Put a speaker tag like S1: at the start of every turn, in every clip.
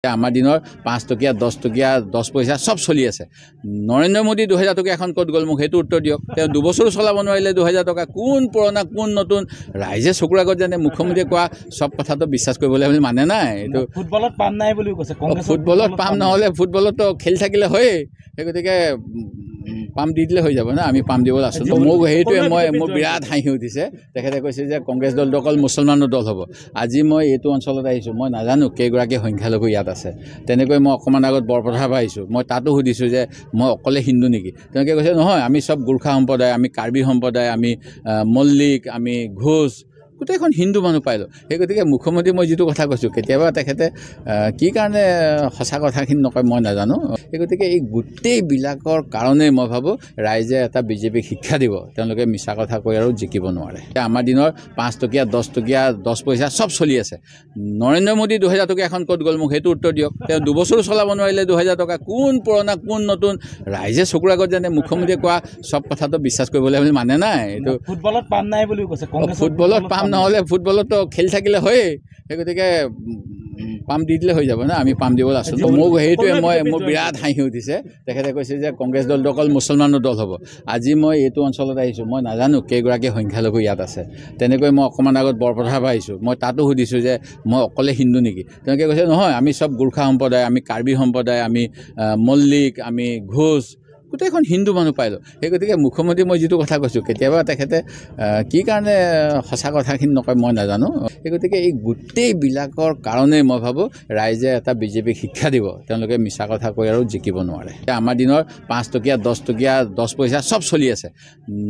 S1: আমাৰ দিনৰ 5 টকীয়া 10 টকীয়া 10 পইচা সব চলি আছে। নৰেন্দ্ৰ মোদী 2000 টকা এখন ক'ত গ'ল মোক হেতু উত্তৰ দিয়ক। তেওঁ 2 বছৰ চলাব নোৱাৰিলে 2000 টকা কোন পুৰণা কোন নতুন ৰাইজে চকুৰ আগত জানে মুখ্যমন্ত্ৰীয়ে কোৱা সব কথাটো বিশ্বাস কৰিবলৈ আমি মানে নাই। এটো
S2: ফুটবলত পাম নাই বুলি কৈছে কংগ্ৰেছ।
S1: ফুটবলত পাম নহলে ফুটবলত খেলি থাকিলে হয় গতিকে পাম দি দিলে হৈ যাব না আমি পাম দিবলৈ আছো মোক হেইটোৱে মোৰ বিৰাট হাঁহি উঠিছে। তেখেতে কৈছে যে কংগ্ৰেছ দলটো অকল মুছলমানৰ দল হ'ব। আজি মই এইটো অঞ্চলত আহিছোঁ মই নাজানো কেইগৰাকী সংখ্যালঘু ইয়াত আছে। তেনেকৈ মই অকণমান আগত বৰপথাৰ পৰা আহিছোঁ মই তাতো সুধিছোঁ যে মই অকলে হিন্দু নেকি। তেওঁলোকে কৈছে নহয় আমি সব গোৰ্খা সম্প্ৰদায় আমি কাৰ্বি সম্প্ৰদায় আমি মল্লিক আমি ঘোষ গোটেইখন হিন্দু মানুহ পাইলোঁ। সেই গতিকে মুখ্যমন্ত্ৰী মই যিটো কথা কৈছোঁ কেতিয়াবা তেখেতে কি কাৰণে সঁচা কথাখিনি নকয় মই নাজানো। সেই গতিকে এই গোটেইবিলাকৰ কাৰণে মই ভাবোঁ ৰাইজে এটা বিজেপিক শিক্ষা দিব। তেওঁলোকে মিছা কথা কৈ আৰু জিকিব নোৱাৰে। আমাৰ দিনৰ 5 টকীয়া 10 টকীয়া 10 পইচা সব চলি আছে। নৰেন্দ্ৰ মোদী 2000 টকা এখন ক'ত গ'ল মোক হেতু উত্তৰ দিয়ক। তেওঁ 2 বছৰ চলাব নোৱাৰিলে 2000 টকা কোন পুৰণা কোন নতুন ৰাইজে চকুৰ আগত জানে মুখ্যমন্ত্ৰীয়ে কোৱা সব কথাটো বিশ্বাস কৰিবলৈ আমি মানে নাই। এটো
S2: ফুটবলত পাম নাই বুলি কৈছে কংগ্ৰেছ।
S1: ফুটবলত পাম নহলে ফুটবলত খেলি থাকিলে হয় গতিকে পাম দি দিলে হৈ যাব না আমি পাম দিবলৈ আছো মোক হেইটোৱে মোৰ বিৰাট হাঁহি উঠিছে। তেখেতে কৈছে যে কংগ্ৰেছ দলটো অকল মুছলমানৰ দল হ'ব। আজি মই এইটো অঞ্চলত আহিছোঁ মই নাজানো কেইগৰাকী সংখ্যালঘু ইয়াত আছে। তেনেকৈ মই অকণমান আগত বৰপথাৰ পৰা আহিছোঁ মই তাতো সুধিছোঁ যে মই অকলে হিন্দু নেকি। তেওঁলোকে কৈছে নহয় আমি সব গোৰ্খা সম্প্ৰদায় আমি কাৰ্বি সম্প্ৰদায় আমি মল্লিক আমি ঘোষ গোটেইখন হিন্দু মানুহ পাইলোঁ। সেই গতিকে মুখ্যমন্ত্ৰী মই যিটো কথা কৈছোঁ কেতিয়াবা তেখেতে কি কাৰণে সঁচা কথাখিনি নকয় মই নাজানো। সেই গতিকে এই গোটেইবিলাকৰ কাৰণে মই ভাবোঁ ৰাইজে এটা বিজেপিক শিক্ষা দিব। তেওঁলোকে মিছা কথা কৈ আৰু জিকিব নোৱাৰে। আমাৰ দিনৰ 5 টকীয়া 10 টকীয়া 10 পইচা সব চলি আছে।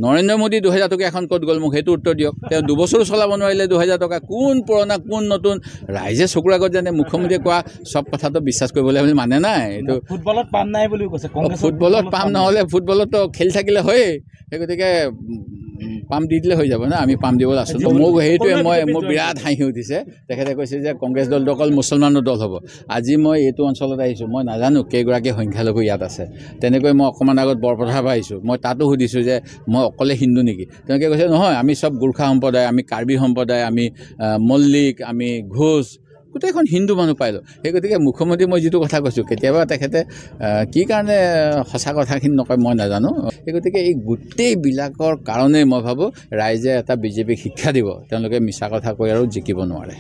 S1: নৰেন্দ্ৰ মোদী 2000 টকা এখন ক'ত গ'ল মোক হেতু উত্তৰ দিয়ক। তেওঁ 2 বছৰ চলাব নোৱাৰিলে 2000 টকা কোন পুৰণা কোন নতুন ৰাইজে চকুৰ আগত জানে মুখ্যমন্ত্ৰীয়ে কোৱা সব কথাটো বিশ্বাস কৰিবলৈ আমি মানে নাই। এটো
S2: ফুটবলত পাম নাই বুলি কৈছে কংগ্ৰেছ।
S1: ফুটবলত পাম নহলে ফুটবলত খেলি থাকিলে হয় গতিকে পাম দি দিলে হৈ যাব না আমি পাম দিবলৈ আছো মোক হেইটোৱে মোৰ বিৰাট হাঁহি উঠিছে। তেখেতে কৈছে যে কংগ্ৰেছ দলটো অকল মুছলমানৰ দল হ'ব। আজি মই এইটো অঞ্চলত আহিছোঁ মই নাজানো কেইগৰাকী সংখ্যালঘু ইয়াত আছে। তেনেকৈ মই অকণমান আগত বৰপথাৰ পৰা আহিছোঁ মই তাতো সুধিছোঁ যে মই অকলে হিন্দু নেকি। তেওঁলোকে কৈছে নহয় আমি সব গোৰ্খা সম্প্ৰদায় আমি কাৰ্বি সম্প্ৰদায় আমি মল্লিক আমি ঘোষ গোটেইখন হিন্দু মানুহ পাইলোঁ। সেই গতিকে মুখ্যমন্ত্ৰী মই যিটো কথা কৈছোঁ কেতিয়াবা তেখেতে কি কাৰণে সঁচা কথাখিনি নকয় মই নাজানো। সেই গতিকে এই গোটেইবিলাকৰ কাৰণে মই ভাবোঁ ৰাইজে এটা বিজেপিক শিক্ষা দিব। তেওঁলোকে মিছা কথা কৈ আৰু জিকিব নোৱাৰে।